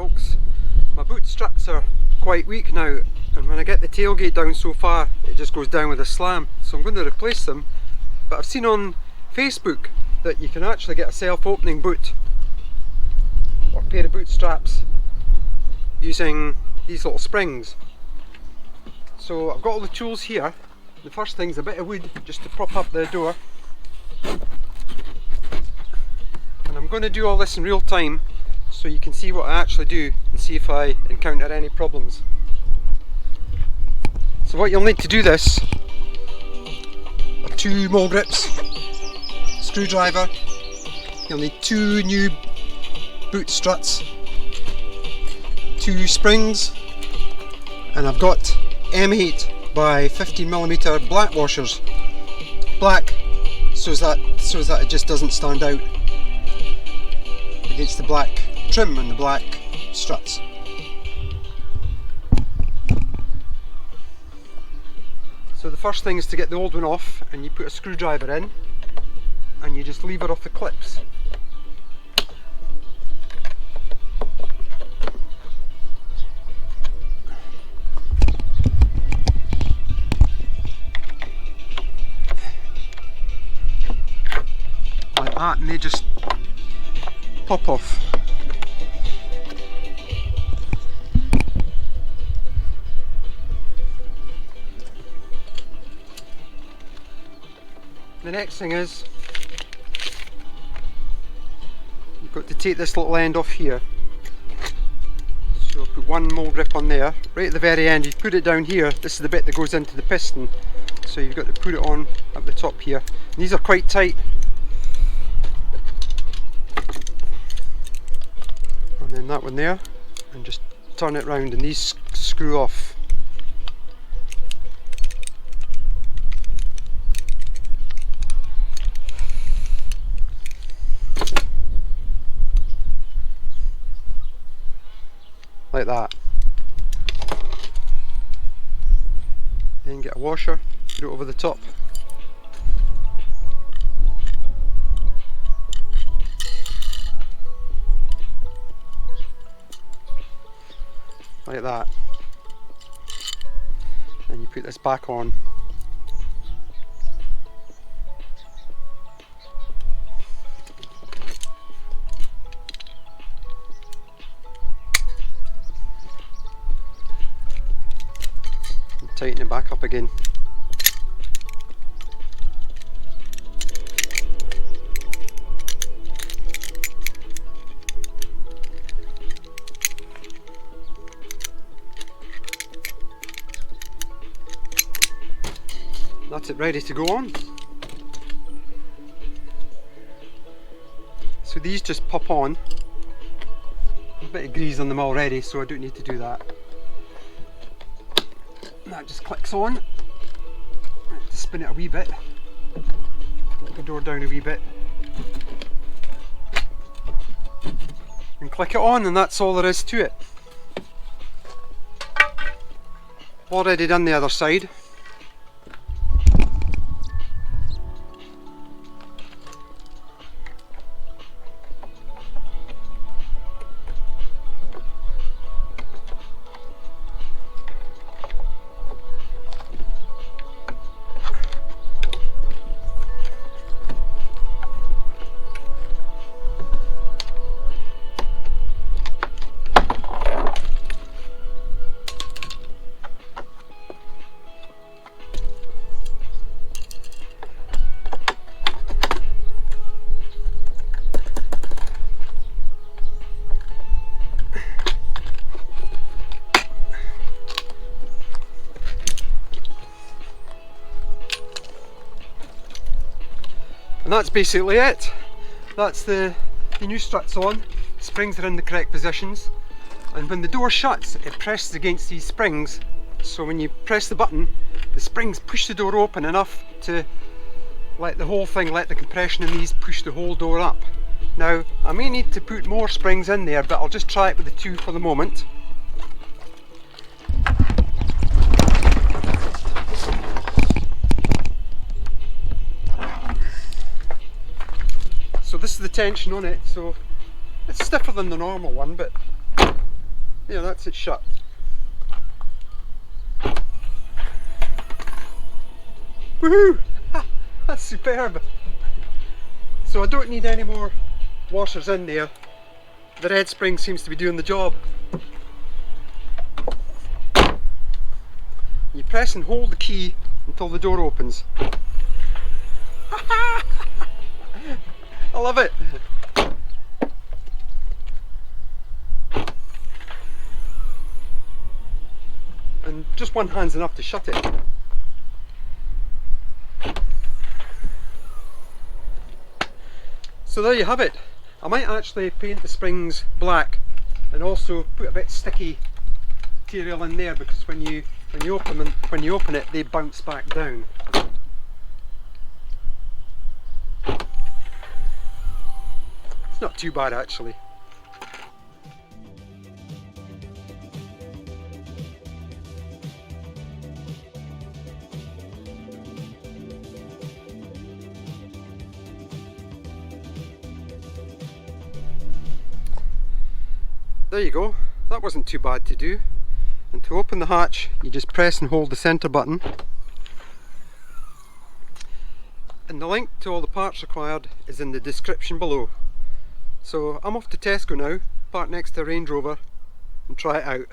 folks. My boot struts are quite weak now, and when I get the tailgate down so far it just goes down with a slam, so I'm going to replace them. But I've seen on Facebook that you can actually get a self-opening boot or pair of boot straps using these little springs. So I've got all the tools here. The first thing is a bit of wood just to prop up the door, and I'm going to do all this in real time so you can see what I actually do and see if I encounter any problems. So what you'll need to do this are 2 mole grips, screwdriver, you'll need 2 new boot struts, 2 springs, and I've got M8 by 15mm black washers. Black so that it just doesn't stand out against the black trim and the black struts. So the first thing is to get the old one off, and you put a screwdriver in and you just lever off the clips. Like that, and they just pop off. The next thing is you've got to take this little end off here. So I'll put 1 mole grip on there. Right at the very end you put it down here. This is the bit that goes into the piston. So you've got to put it on at the top here. And these are quite tight. And then that one there. And just turn it round and these screw off. Like that. Then get a washer, put it over the top. Like that. And you put this back on. Tighten it back up again. That's it, ready to go on. So these just pop on. There's a bit of grease on them already, so I don't need to do that. That just clicks on. I have to spin it a wee bit, let the door down a wee bit, and click it on, and that's all there is to it. Already done the other side. And that's basically it. That's the new struts on. Springs are in the correct positions, and when the door shuts it presses against these springs, so when you press the button the springs push the door open enough to let the compression in these push the whole door up. Now I may need to put more springs in there, but I'll just try it with the 2 for the moment. So this is the tension on it, so it's stiffer than the normal one, but Yeah, that's it shut. Woohoo! That's superb. So I don't need any more washers in there. The red spring seems to be doing the job. You press and hold the key until the door opens. I love it. And just one hand's enough to shut it. So there you have it. I might actually paint the springs black and also put a bit sticky material in there, because when you open it, they bounce back down. It's not too bad actually. There you go, that wasn't too bad to do. And to open the hatch, you just press and hold the centre button. And the link to all the parts required is in the description below. So I'm off to Tesco now, park next to a Range Rover, and try it out.